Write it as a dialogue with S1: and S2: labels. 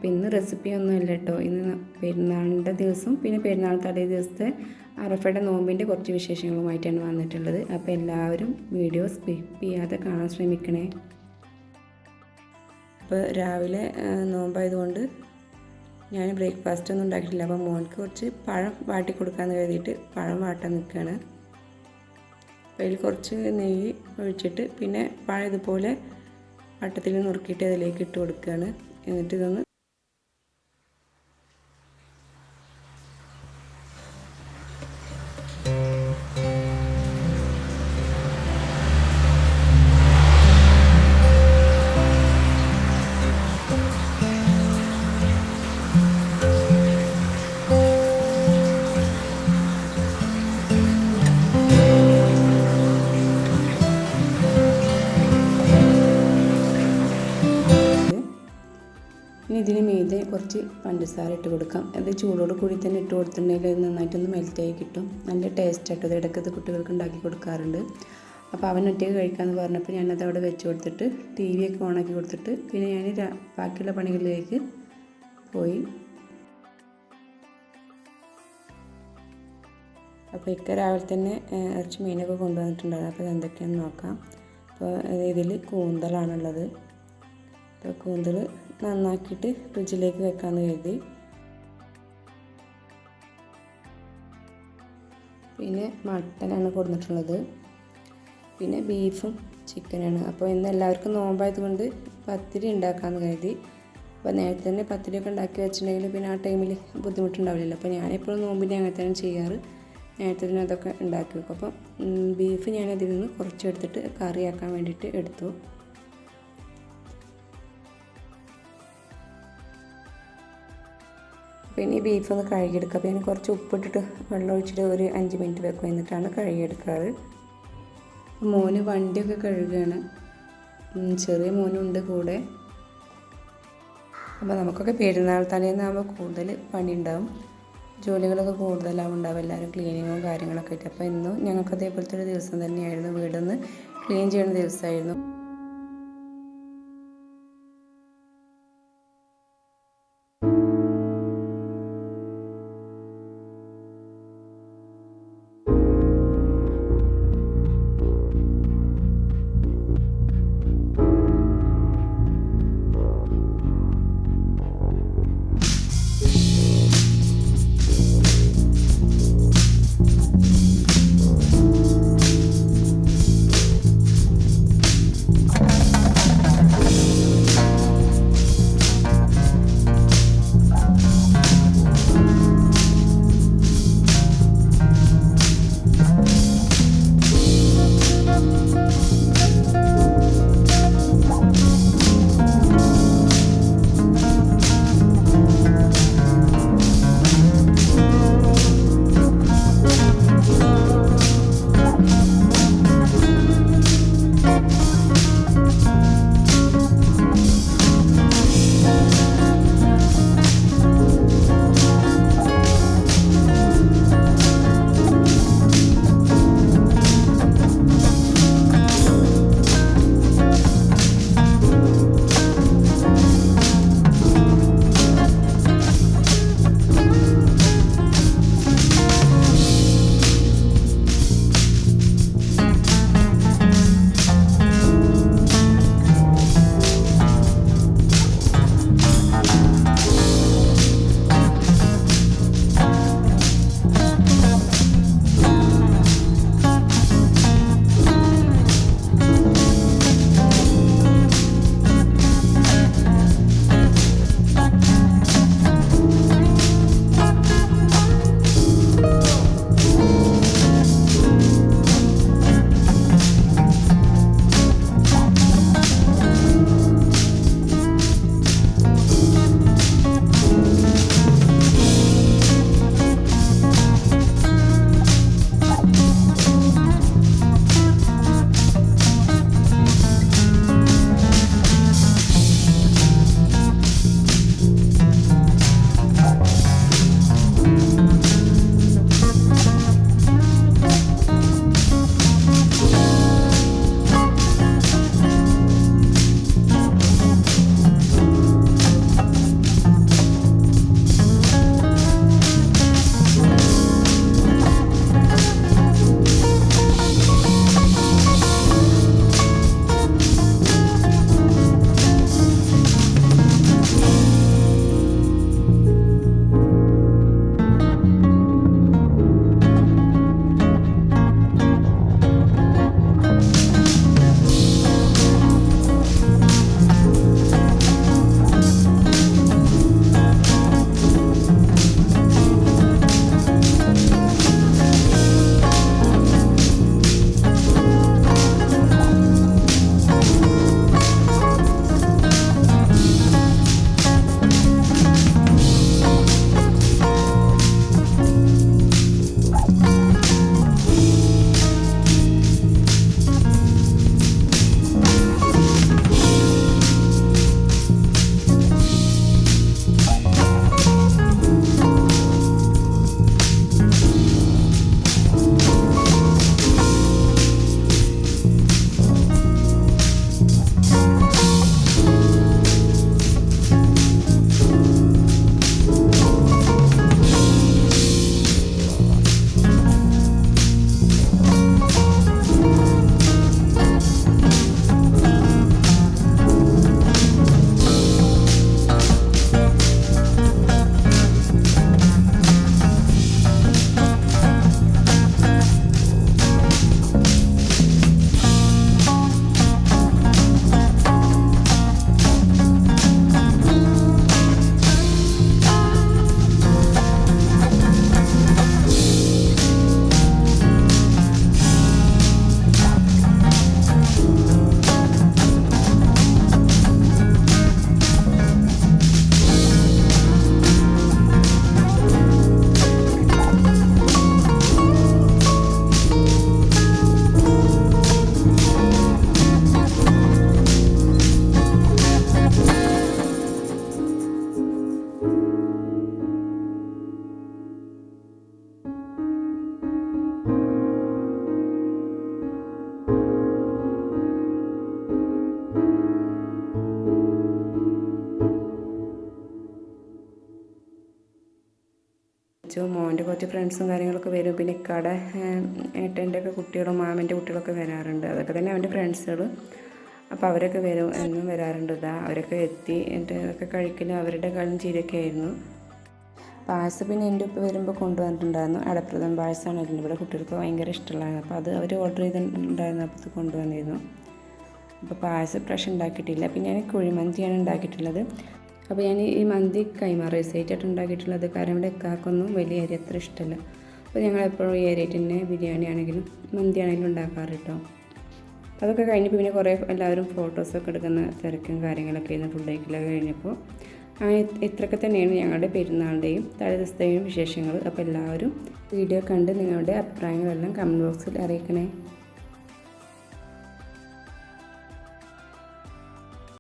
S1: അപ്പോൾ ഇന്ന് റെസിപ്പിയൊന്നുമില്ല കേട്ടോ. ഇന്ന് പെരുന്നാളിൻ്റെ ദിവസം പിന്നെ പെരുന്നാൾ തലേ ദിവസത്തെ അറഫയുടെ നോമ്പിൻ്റെ കുറച്ച് വിശേഷങ്ങളുമായിട്ടാണ് വന്നിട്ടുള്ളത്. അപ്പോൾ എല്ലാവരും വീഡിയോ സ്കിപ്പ് ചെയ്യാതെ കാണാൻ ശ്രമിക്കണേ. അപ്പോൾ രാവിലെ നോമ്പായതുകൊണ്ട് ഞാൻ ബ്രേക്ക്ഫാസ്റ്റ് ഒന്നും ഉണ്ടാക്കിയിട്ടില്ല. അപ്പോൾ മോൾക്ക് കുറച്ച് പഴം വാട്ടി കൊടുക്കാമെന്ന് കരുതിയിട്ട് പഴം വാട്ടാൻ നിൽക്കുകയാണ്. അപ്പോൾ അതിൽ കുറച്ച് നെയ്യ് ഒഴിച്ചിട്ട് പിന്നെ പഴം ഇതുപോലെ വട്ടത്തിൽ നുറുക്കിയിട്ട് അതിലേക്ക് ഇട്ട് കൊടുക്കുകയാണ്. എന്നിട്ട് ഇതൊന്ന് ഇനി ഇതിന് മീതെ കുറച്ച് പഞ്ചസാര ഇട്ട് കൊടുക്കാം. അത് ചൂടോട് കൂടി തന്നെ ഇട്ട് കൊടുത്തിട്ടുണ്ടെങ്കിൽ അത് നന്നായിട്ടൊന്ന് മെൽറ്റായി കിട്ടും. നല്ല ടേസ്റ്റ് ആയിട്ട് അത് ഇടയ്ക്കത് കുട്ടികൾക്ക് ഉണ്ടാക്കി കൊടുക്കാറുണ്ട്. അപ്പോൾ അവൻ ഒറ്റയ്ക്ക് കഴിക്കാമെന്ന് പറഞ്ഞപ്പോൾ ഞാനത് അവിടെ വെച്ച് കൊടുത്തിട്ട് ടി വി ഒക്കെ ഓണാക്കി കൊടുത്തിട്ട് പിന്നെ ഞാൻ ബാക്കിയുള്ള പണികളിലേക്ക് പോയി. അപ്പോൾ രാവിലെ തന്നെ കുറച്ച് മീനൊക്കെ കൊണ്ടുവന്നിട്ടുണ്ടായിരുന്നു. അപ്പോൾ എന്തൊക്കെയാണെന്ന് നോക്കാം. അപ്പോൾ ഇതിൽ കൂന്തലാണുള്ളത്. അപ്പോൾ കൂന്തൽ നന്നാക്കിയിട്ട് ഫ്രിഡ്ജിലേക്ക് വെക്കാമെന്ന് കരുതി. പിന്നെ മട്ടനാണ് കൊടുത്തിട്ടുള്ളത്. പിന്നെ ബീഫും ചിക്കനാണ്. അപ്പോൾ ഇന്ന് എല്ലാവർക്കും നോമ്പായതുകൊണ്ട് പത്തിരി ഉണ്ടാക്കാമെന്ന് കരുതി. അപ്പോൾ നേരത്തെ തന്നെ പത്തിരിയൊക്കെ ഉണ്ടാക്കി വെച്ചിട്ടുണ്ടെങ്കിൽ പിന്നെ ആ ടൈമിൽ ബുദ്ധിമുട്ടുണ്ടാവില്ലല്ലോ. അപ്പോൾ ഞാനെപ്പോഴും നോമ്പിൻ്റെ അങ്ങനെ തന്നെ ചെയ്യാറ്. നേരത്തെ തന്നെ അതൊക്കെ ഉണ്ടാക്കി വെക്കും. അപ്പം ബീഫ് ഞാനതിൽ നിന്ന് കുറച്ചെടുത്തിട്ട് കറിയാക്കാൻ വേണ്ടിയിട്ട് എടുത്തു. പിന്നെ ഈ ബീഫ് ഒന്ന് കഴുകിയെടുക്കുക. അപ്പോൾ ഞാൻ കുറച്ച് ഉപ്പിട്ടിട്ട് വെള്ളം ഒഴിച്ചിട്ട് ഒരു 5 മിനിറ്റ് വെക്കും. എന്നിട്ടാണ് കഴുകിയെടുക്കാറ്. മോന് വണ്ടിയൊക്കെ കഴുകുകയാണ്. ചെറിയ മോനുണ്ട് കൂടെ. അപ്പോൾ നമുക്കൊക്കെ പെരുന്നാൾ തലേന്നാകുമ്പോൾ കൂടുതൽ പണി ഉണ്ടാവും. ജോലികളൊക്കെ കൂടുതലാവും ഉണ്ടാവും. എല്ലാവരും ക്ലീനിങ്ങും കാര്യങ്ങളൊക്കെ ആയിട്ട്. അപ്പോൾ ഇന്നും ഞങ്ങൾക്ക് അതേപോലത്തെ ഒരു ദിവസം തന്നെയായിരുന്നു. വീടൊന്ന് ക്ലീൻ ചെയ്യുന്ന ദിവസമായിരുന്നു. വിളിച്ചു. മോൻ്റെ കുറച്ച് ഫ്രണ്ട്സും കാര്യങ്ങളൊക്കെ വരും. പിന്നെ ഇക്കാടെ ഏട്ടൻ്റെ ഒക്കെ കുട്ടികളും മാമൻ്റെ കുട്ടികളൊക്കെ വരാറുണ്ട്. അതൊക്കെ തന്നെ അവൻ്റെ ഫ്രണ്ട്സുകൾ. അപ്പോൾ അവരൊക്കെ വരും, എന്നും വരാറുണ്ട്. അവരൊക്കെ എത്തി. എന്നിട്ട് അതൊക്കെ കഴിക്കലും അവരുടെ കളിയും ചിരിയൊക്കെ ആയിരുന്നു. പായസം പിന്നെ എൻ്റെ ഉപ്പ വരുമ്പോൾ കൊണ്ടുവന്നിട്ടുണ്ടായിരുന്നു. അടപ്രഥമൻ പായസമാണ് ഇവിടെ കുട്ടികൾക്ക് ഭയങ്കര ഇഷ്ടമുള്ളതാണ്. അപ്പോൾ അത് അവർ ഓർഡർ ചെയ്തിട്ടുണ്ടായിരുന്നു. അപ്പോൾ അത് കൊണ്ടുവന്നിരുന്നു. അപ്പോൾ പായസം പ്രാവശ്യം ഉണ്ടാക്കിയിട്ടില്ല. പിന്നെ ഞാൻ കുഴിമന്തിയാണ് ഉണ്ടാക്കിയിട്ടുള്ളത്. അപ്പോൾ ഞാൻ ഈ മന്തി കൈമ റൈസായിട്ടാണ് ഉണ്ടാക്കിയിട്ടുള്ളത്. കാരണം ഇവിടെ ഇക്കാക്കൊന്നും വലിയ അരി അത്ര ഇഷ്ടമല്ല. അപ്പോൾ ഞങ്ങളെപ്പോഴും ഈ അരിയായിട്ട് തന്നെ ബിരിയാണി ആണെങ്കിലും മന്തി ആണെങ്കിലും ഉണ്ടാക്കാറ് കേട്ടോ. അതൊക്കെ കഴിഞ്ഞപ്പോൾ പിന്നെ കുറേ എല്ലാവരും ഫോട്ടോസൊക്കെ എടുക്കുന്ന തിരക്കും കാര്യങ്ങളൊക്കെ ആയിരുന്നു. ഫുഡ് കഴിക്കലൊക്കെ കഴിഞ്ഞപ്പോൾ ഇത്രയൊക്കെ തന്നെയാണ് ഞങ്ങളുടെ പെരുന്നാളിൻ്റെയും തലേദിവസത്തെയും വിശേഷങ്ങൾ. അപ്പോൾ എല്ലാവരും വീഡിയോ കണ്ട് നിങ്ങളുടെ അഭിപ്രായങ്ങളെല്ലാം കമൻറ്റ് ബോക്സിൽ അറിയിക്കണേ.